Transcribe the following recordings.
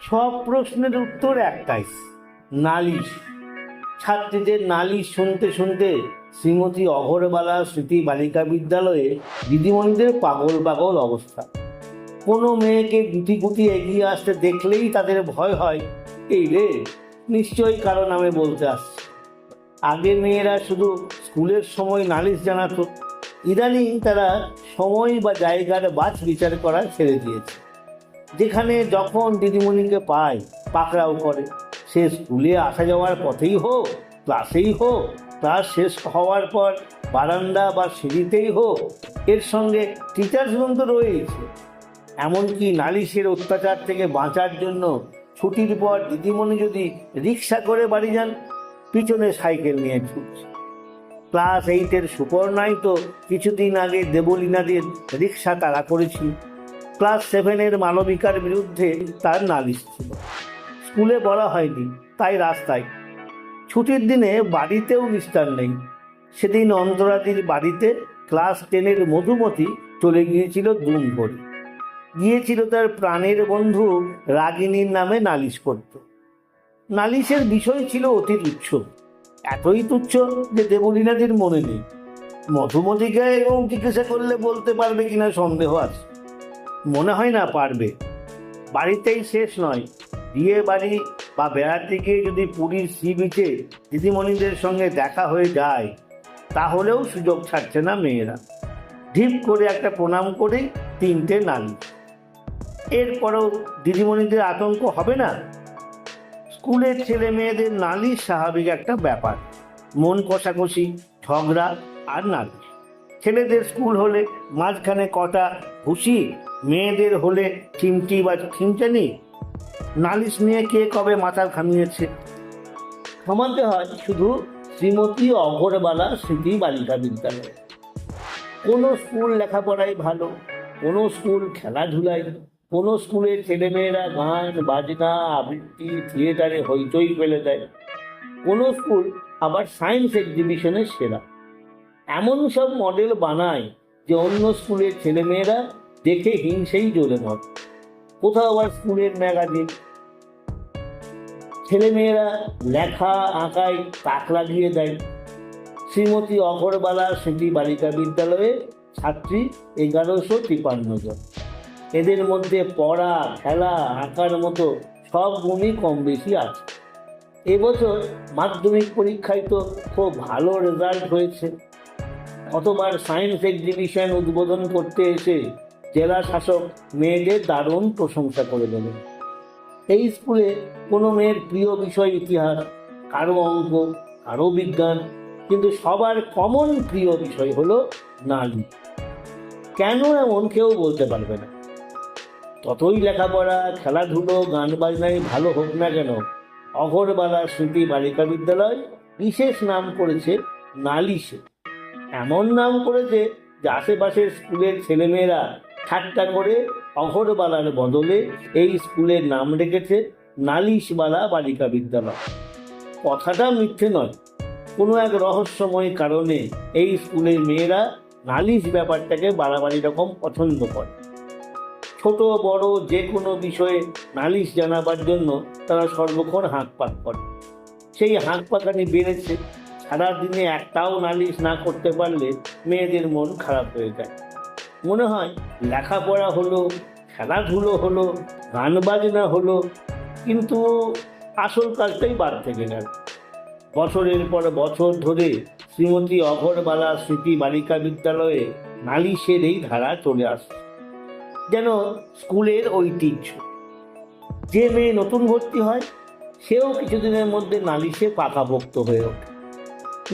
সব প্রশ্নের উত্তর একটাই, নালিশ। ছাত্রীদের নালিশ শুনতে শুনতে শ্রীমতী অঘরবালা স্মৃতি বালিকা বিদ্যালয়ে দিদিমণিদের পাগল পাগল অবস্থা। কোনো মেয়েকে গুটি গুটি এগিয়ে আসতে দেখলেই তাদের ভয় হয়, এই রে নিশ্চয়ই কারো নামে বলতে আসছে। আগে মেয়েরা শুধু স্কুলের সময় নালিশ জানাতো, ইদানিং তারা সময় বা জায়গার বাছ বিচার করা ছেড়ে দিয়েছে। যেখানে যখন দিদিমণিকে পায় পাকড়াও করে, সে স্কুলে আসা যাওয়ার পথেই হোক, ক্লাসেই হোক, ক্লাস শেষ হওয়ার পর বারান্দা বা সিঁড়িতেই হোক, এর সঙ্গে টিচার্স রুম তো রয়েছে। এমনকি নালিশের অত্যাচার থেকে বাঁচার জন্য ছুটির পর দিদিমণি যদি রিক্সা করে বাড়ি যান, পিছনে সাইকেল নিয়ে ছুটছে। ক্লাস 8-এর সুপর্ণাই তো কিছুদিন আগে দেবলীনাদের রিক্সা তাড়া করেছিল। ক্লাস 7-এর মানবিকার বিরুদ্ধে তার নালিশ ছিল, স্কুলে বলা হয়নি, তাই রাস্তায়। ছুটির দিনে বাড়িতেও নিস্তার নেই। সেদিন অন্তরাদির বাড়িতে ক্লাস 10-এর মধুমতি চলে গিয়েছিল দুম করে। গিয়েছিল তার প্রাণের বন্ধু রাগিনীর নামে নালিশ করত। নালিশের বিষয় ছিল অতি তুচ্ছ, এতই তুচ্ছ যে দেবলীনাদের মনে নেই। মধুমতিকে এবং জিজ্ঞাসা করলে বলতে পারবে কিনা সন্দেহ আছে। মনে হয় না পারবে। বাড়িতেই শেষ নয়, বিয়ে বাড়ি বা বেড়াতে গিয়ে যদি পুরীর সি বিচে দিদিমণিদের সঙ্গে দেখা হয়ে যায়, তাহলেও সুযোগ ছাড়ছে না মেয়েরা। ঢিপ করে একটা প্রণাম করে 3টে নালিশ। এরপরেও দিদিমণিদের আতঙ্ক হবে না? স্কুলের ছেলে মেয়েদের নালিশ স্বাভাবিক একটা ব্যাপার, মন কষাকষি, ঝগড়া আর নালিশ। ছেলেদের স্কুল হলে মাঝখানে কটা খুশি, মেয়েদের হলে চিমটি বা খিমচানি। নালিশ নিয়ে কে কবে মাথা ঘামিয়েছে? থামাতে হয় শুধু শ্রীমতী অঘরবালা স্মৃতি বালিকা বিদ্যালয়। কোনো স্কুল লেখাপড়ায় ভালো, কোনো স্কুল খেলাধুলায়, কোনো স্কুলের ছেলেমেয়েরা গান বাজনা আবৃত্তি থিয়েটারে হইচই ফেলে দেয়, কোনো স্কুল আবার সায়েন্স এক্সিবিশনে সেরা। এমন সব মডেল বানায় যে অন্য স্কুলের ছেলেমেয়েরা দেখে হিংসেই জ্বলে মরে। কোথাও আবার স্কুলের ম্যাগাজিন, ছেলেমেয়েরা লেখা আঁকায় তাক লাগিয়ে দেয়। শ্রীমতী অঘরবালা স্মৃতি বালিকা বিদ্যালয়ে ছাত্রী 1153 জন। এদের মধ্যে পড়া, খেলা, আঁকার মতো সব গুণই কম বেশি আছে। এবছর মাধ্যমিক পরীক্ষায় তো খুব ভালো রেজাল্ট হয়েছে। গতবার সায়েন্স এক্সিবিশন উদ্বোধন করতে এসে জেলা শাসক মেয়েদের দারুণ প্রশংসা করে দেবেন। এই স্কুলে কোনো মেয়ের প্রিয় বিষয় ইতিহাস, কারো অঙ্ক, কারো বিজ্ঞান, কিন্তু সবার কমন প্রিয় বিষয় হলো নালিশ। কেন এমন কেউ বলতে পারবে না। ততই লেখাপড়া, খেলাধুলো, গান বাজনায় ভালো হোক না কেন, অঘরবালা স্মৃতি বালিকা বিদ্যালয় বিশেষ নাম করেছে নালিশে। এমন নাম করেছে যে আশেপাশের স্কুলের ছেলেমেয়েরা ঠাট্টা করে অঘরবালার বদলে এই স্কুলের নাম রেখেছে নালিশবালা বালিকা বিদ্যালয়। কথাটা মিথ্যে নয়, কোনো এক রহস্যময় কারণে এই স্কুলের মেয়েরা নালিশ ব্যাপারটাকে বাড়াবাড়ি রকম পছন্দ করে। ছোট বড় যে কোনো বিষয়ে নালিশ জানাবার জন্য তারা সর্বক্ষণ হাঁক পাক করে। সেই হাঁক পাকানি বেড়েছে। সারাদিনে একটাও নালিশ না করতে পারলে মেয়েদের মন খারাপ হয়ে যায়। মনে হয় লেখাপড়া হলো, খেলাধুলো হলো, গান বাজনা হলো, কিন্তু আসল কাজটাই বাদ থেকে গেল। বছরের পর বছর ধরে শ্রীমতী অঘরবালা স্মৃতি বালিকা বিদ্যালয়ে নালিশের এই ধারা চলে আসছে, যেন স্কুলের ঐতিহ্য। যে মেয়ে নতুন ভর্তি হয় সেও কিছুদিনের মধ্যে নালিশে পাকাপোক্ত হয়ে ওঠে।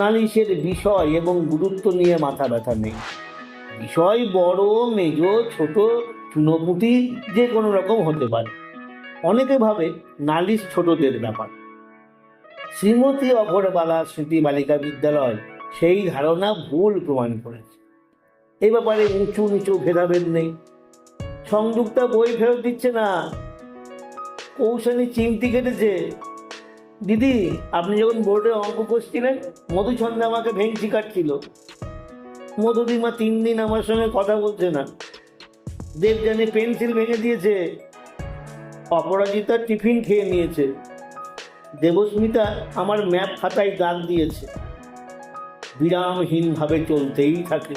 নালিশের বিষয় এবং গুরুত্ব নিয়ে মাথা ব্যথা নেই। বিষয় বড়, মেজ, ছোট, চুনোপুঁটি যে কোনো রকম হতে পারে। অনেকে ভাবে নালিশ ছোটদের ব্যাপার। শ্রীমতী অঘরবালা স্মৃতি বালিকা বিদ্যালয় সেই ধারণা ভুল প্রমাণ করেছে। এ ব্যাপারে উঁচু নিচু ভেদাভেদ নেই। সংযুক্তা বই ফেরত দিচ্ছে না, কৌশানী চিমটি কেটেছে। দিদি, আপনি যখন বোর্ডে অঙ্ক করছিলেন মধুছন্দা আমাকে ভেঙচি কাটছিল। মধুদিমা 3 দিন আমার সঙ্গে কথা বলছে না। দেবযানী পেন্সিল ভেঙে দিয়েছে। অপরাজিতা টিফিন খেয়ে নিয়েছে, দেবস্মিতা আমার ম্যাপ খাতায় দাগ দিয়েছে। বিরামহীনভাবে চলতেই থাকে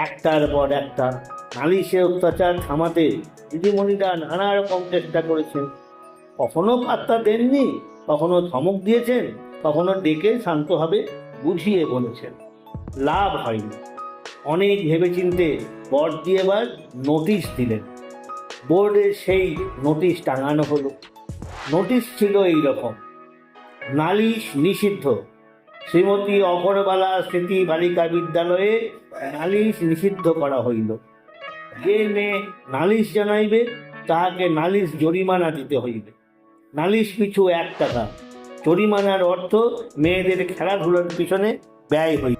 একটার পর একটা। নালিশের অত্যাচার থামাতে দিদিমণিরা নানা রকম চেষ্টা করেছেন। কখনো পাত্তা দেননি, কখনো ধমক দিয়েছেন, কখনো ডেকে শান্তভাবে বুঝিয়ে বলেছেন। লাভ হয়নি। অনেক ভেবেচিন্তে বড়দি এবার নোটিশ দিলেন। বোর্ডে সেই নোটিশ টাঙানো হলো। নোটিশ ছিল এইরকম: নালিশ নিষিদ্ধ। শ্রীমতী অগরবালা স্মৃতি বালিকা বিদ্যালয়ে নালিশ নিষিদ্ধ করা হইল। যে মেয়ে নালিশ জানাইবে তাহাকে নালিশ জরিমানা দিতে হইবে। নালিশ পিছু 1 টাকা। জরিমানার অর্থ মেয়েদের খেলাধুলার পিছনে ব্যয় হইবে।